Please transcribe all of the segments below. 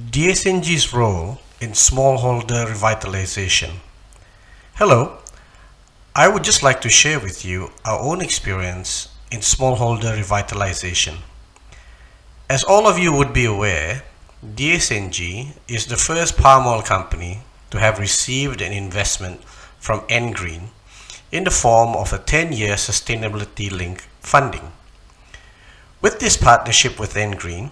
DSNG's role in smallholder revitalization. Hello, I would just like to share with you our own experience in smallholder revitalization. As all of you would be aware, DSNG is the first palm oil company to have received an investment from N-Green in the form of a 10-year sustainability-linked funding. With this partnership with N-Green,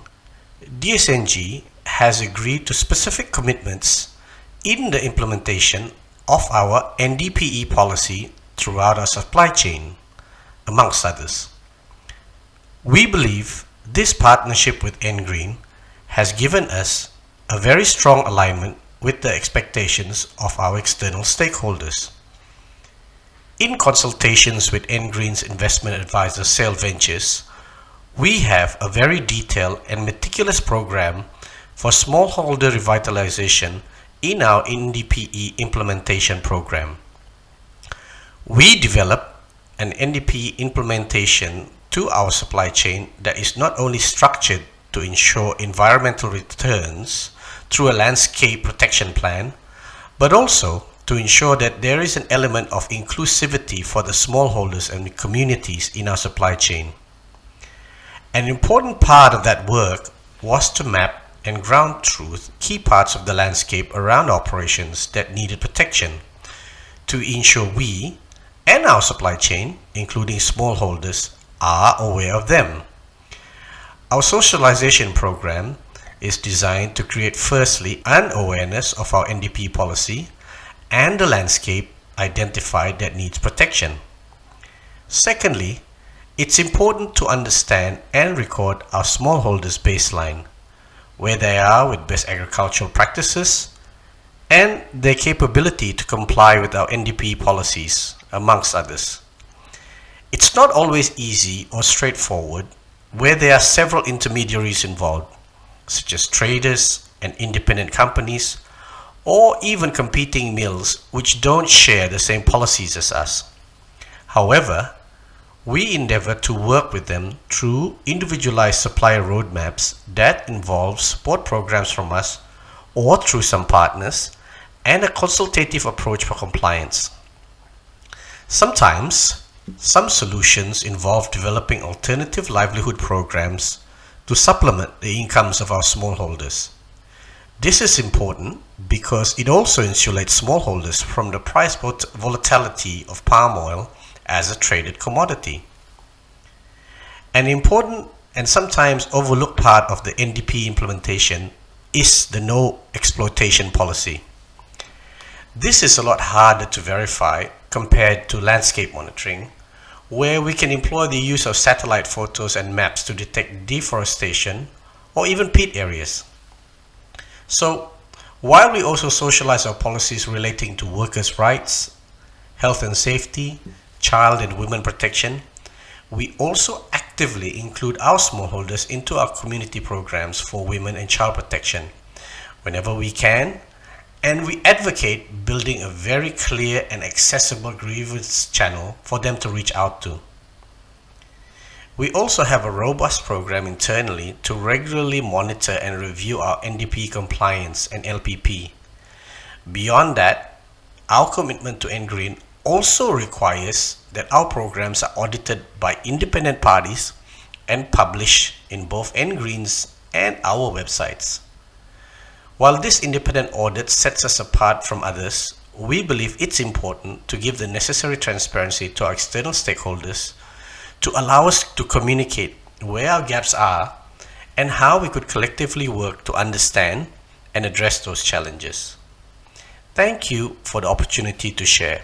DSNG has agreed to specific commitments in the implementation of our NDPE policy throughout our supply chain, amongst others. We believe this partnership with N-Green has given us a very strong alignment with the expectations of our external stakeholders. In consultations with N-Green's investment advisor Sale Ventures, we have a very detailed and meticulous program for smallholder revitalization in our NDPE implementation program. We develop an NDPE implementation to our supply chain that is not only structured to ensure environmental returns through a landscape protection plan, but also to ensure that there is an element of inclusivity for the smallholders and communities in our supply chain. An important part of that work was to map and ground truth key parts of the landscape around operations that needed protection to ensure we and our supply chain, including smallholders, are aware of them. Our socialization program is designed to create firstly an awareness of our NDP policy and the landscape identified that needs protection. Secondly, it's important to understand and record our smallholders baseline, where they are with best agricultural practices and their capability to comply with our NDP policies, amongst others. It's not always easy or straightforward where there are several intermediaries involved, such as traders and independent companies, or even competing mills which don't share the same policies as us. However, we endeavor to work with them through individualized supplier roadmaps that involve support programs from us or through some partners and a consultative approach for compliance. Sometimes, some solutions involve developing alternative livelihood programs to supplement the incomes of our smallholders. This is important because it also insulates smallholders from the price volatility of palm oil as a traded commodity. An important and sometimes overlooked part of the NDP implementation is the no exploitation policy. This is a lot harder to verify compared to landscape monitoring, where we can employ the use of satellite photos and maps to detect deforestation or even peat areas. So, while we also socialize our policies relating to workers' rights, health and safety, child and women protection, we also actively include our smallholders into our community programs for women and child protection whenever we can, and we advocate building a very clear and accessible grievance channel for them to reach out to. We also have a robust program internally to regularly monitor and review our NDP compliance and LPP. Beyond that, our commitment to N-Green also requires that our programs are audited by independent parties and published in both N-Green's and our websites. While this independent audit sets us apart from others, we believe it's important to give the necessary transparency to our external stakeholders to allow us to communicate where our gaps are and how we could collectively work to understand and address those challenges. Thank you for the opportunity to share.